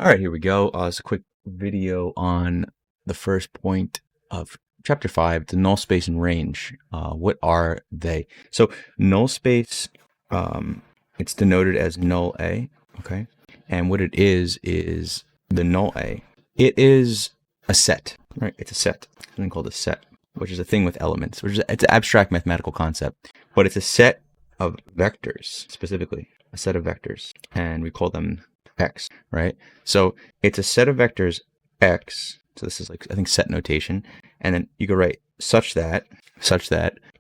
All right, here we go. It's a quick video on the first point of chapter 5, the null space and range. What are they? So null space, it's denoted as null A, okay? And what it is the null A. It is a set, right? It's a set, something called a set, which is a thing with elements, it's an abstract mathematical concept, but it's a set of vectors, specifically a set of vectors, and we call them X, right? So it's a set of vectors X. So this is like, I think, set notation. And then you go write such that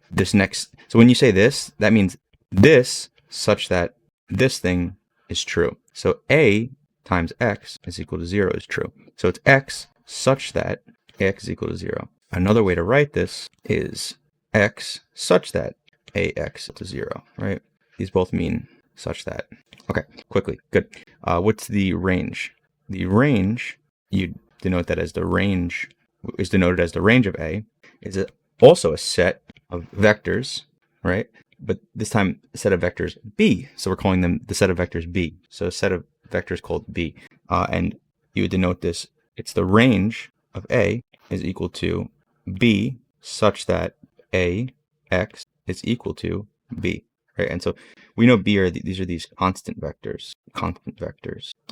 this next. So when you say this, that means this such that this thing is true. So A times X is equal to 0 is true. So it's X such that AX is equal to 0. Another way to write this is X such that AX is 0, right? These both mean such that. Okay, quickly, good. What's the range? The range, you denote that as the range, is denoted as the range of A, is also a set of vectors, right? But this time, a set of vectors B. So we're calling them the set of vectors B. So a set of vectors called B. And you would denote this, it's the range of A is equal to B such that AX is equal to B. Right? And so we know B are these are these constant vectors,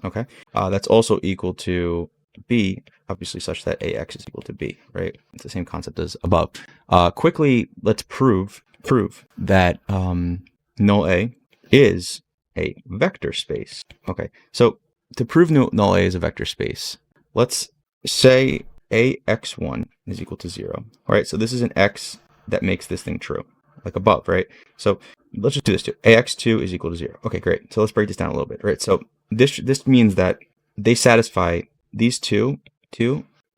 okay? That's also equal to B, obviously, such that AX is equal to B, right? It's the same concept as above. Quickly, let's prove that null A is a vector space. Okay, so to prove null A is a vector space, let's say AX1 is equal to 0. All right, so this is an X that makes this thing true, like above, right? So let's just do this too. AX2 is equal to 0. Okay, great. So let's break this down a little bit, right? So this means that they satisfy these two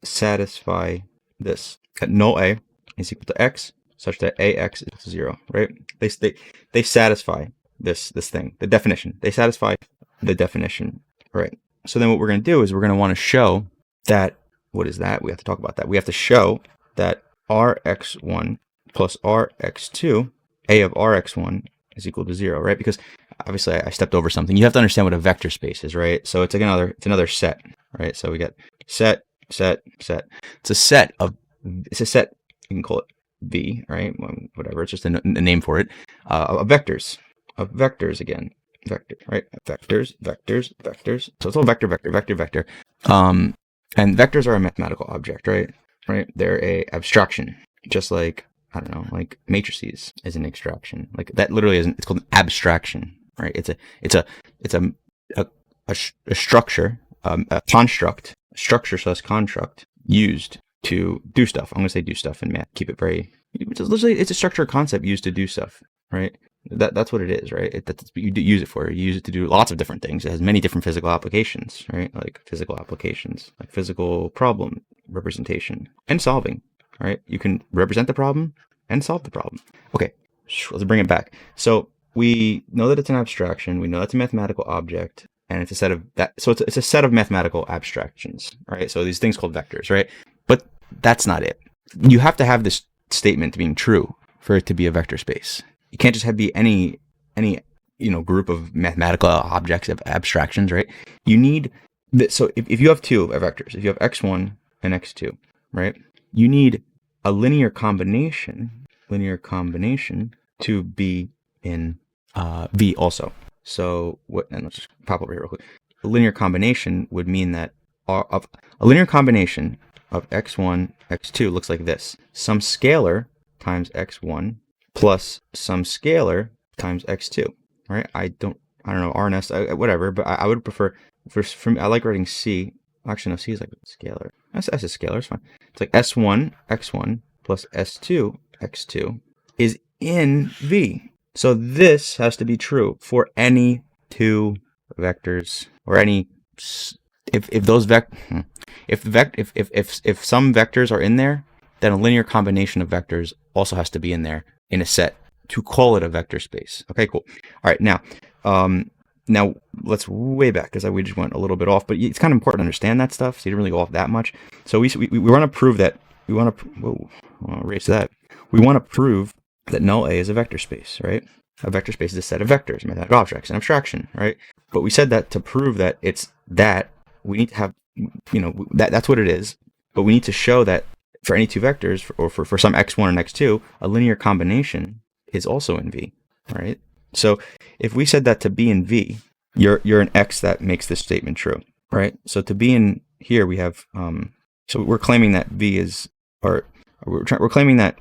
satisfy this. That null A is equal to X such that AX is equal to 0, right? They satisfy this thing, the definition. They satisfy the definition, right? So then what we're going to do is we're going to want to show that, what is that? We have to talk about that. We have to show that Rx1 plus Rx2, A of Rx1 is equal to 0, right? Because obviously I stepped over something. You have to understand what a vector space is, right? So it's like another set, right? So we got set. It's a set, you can call it V, right? Whatever, it's just a name for it. Of vectors again. Vector, right? Vectors. So it's all vector. And vectors are a mathematical object, right? They're a abstraction, just like, I don't know, like matrices is an abstraction. Like that literally isn't. It's called an abstraction, right? It's a structure, a construct, structure/construct used to do stuff. I'm gonna say do stuff in math. Keep it very. It's a structure concept used to do stuff, right? That's what it is, right? That's what you use it for. You use it to do lots of different things. It has many different physical applications, right? Like physical problem representation and solving, right? You can represent the problem and solve the problem. Okay, let's bring it back. So we know that it's an abstraction. We know that's a mathematical object, and it's a set of that. So it's a set of mathematical abstractions, right? So these things called vectors, right? But that's not it. You have to have this statement being true for it to be a vector space. You can't just be any group of mathematical objects of abstractions, right? You need so if you have two vectors, if you have x1 and x2, right? You need a linear combination to be in V also. So what? And let's just pop over here real quick. A linear combination would mean that a linear combination of x1, x2 looks like this: some scalar times x1 plus some scalar times x2, right? I don't know, RNS, whatever, but I would prefer, I like writing C. Actually, no, C is like a scalar. S is scalar, it's fine. It's like S1, x1 plus S2, x2 is in V. So this has to be true for any two vectors, or any, if some vectors are in there, then a linear combination of vectors also has to be in there in a set to call it a vector space. Okay, cool. All right, now let's way back, because we just went a little bit off, but it's kind of important to understand that stuff, so you didn't really go off that much. So we want to prove that, we want to prove that null A is a vector space, right? A vector space is a set of vectors, mathematical objects, an abstraction, right? But we said that to prove that it's that, we need to have, that's what it is. But we need to show that for any two vectors, or for some x1 and x2, a linear combination is also in V, right? So if we said that to be in V, you're an x that makes this statement true, right? So to be in here, we have, so we're claiming that V is, or we're claiming that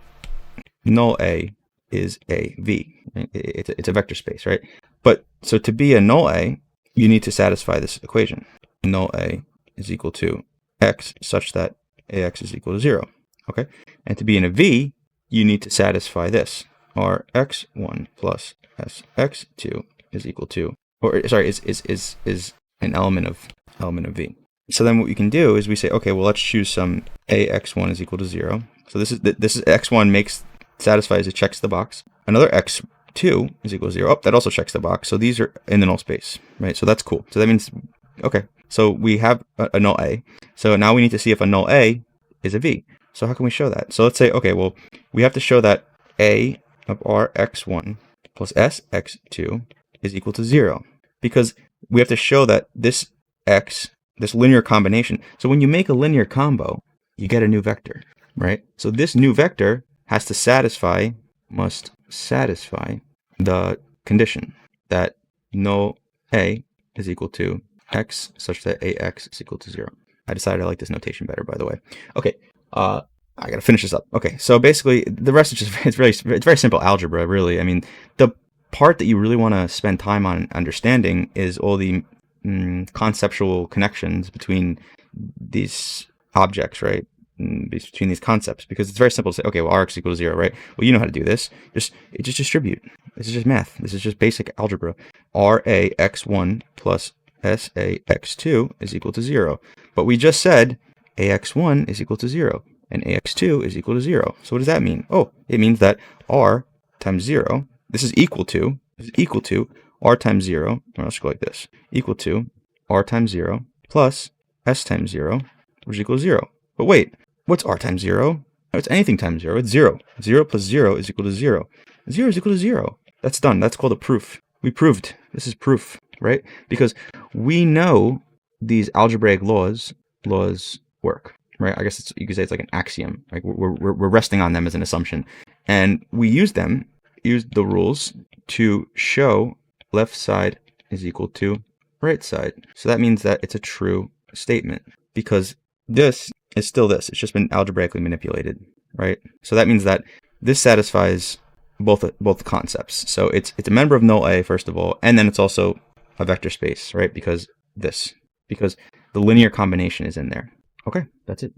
null A is a V. It's a vector space, right? But so to be a null A, you need to satisfy this equation. Null A is equal to x such that ax is equal to 0. Okay? And to be in a V, you need to satisfy this. Or x1 plus sx2 is equal to, or sorry, is an element of V. So then what we can do is we say, okay, well, let's choose some ax1 is equal to 0. So this is x1 satisfies, it checks the box. Another x2 is equal to 0. Oh, that also checks the box. So these are in the null space, right? So that's cool. So that means, okay, so we have a null A. So now we need to see if a null A is a V. So how can we show that? So let's say, okay, well, we have to show that A of r x1 plus s x2 is equal to 0. Because we have to show that this linear combination. So when you make a linear combo, you get a new vector, right? So this new vector must satisfy the condition that null A is equal to x such that ax is equal to 0. I decided I like this notation better, by the way. Okay, I gotta finish this up. Okay, so basically the rest is just, it's very simple algebra, really. I mean, the part that you really want to spend time on understanding is all the conceptual connections between these objects, right? Between these concepts, because it's very simple to say, okay, well, rx equals 0, right? Well, you know how to do this. Just distribute. This is just math. This is just basic algebra. Rax1 plus Sax2 is equal to 0. But we just said Ax1 is equal to 0 and Ax2 is equal to 0. So what does that mean? Oh, it means that R times 0, this is equal to R times 0, or let's go like this, equal to R times 0 plus S times 0, which equals 0. But wait, what's R times 0? No, it's anything times 0. It's 0. 0 plus 0 is equal to 0. 0 is equal to 0. That's done. That's called a proof. We proved. This is proof, right? Because we know these algebraic laws work, right? I guess you could say it's like an axiom. Like we're resting on them as an assumption. And we use the rules to show left side is equal to right side. So that means that it's a true statement, because this is still this. It's just been algebraically manipulated, right? So that means that this satisfies both concepts. So it's a member of null A, first of all, and then it's also a vector space, right? Because the linear combination is in there. Okay, that's it.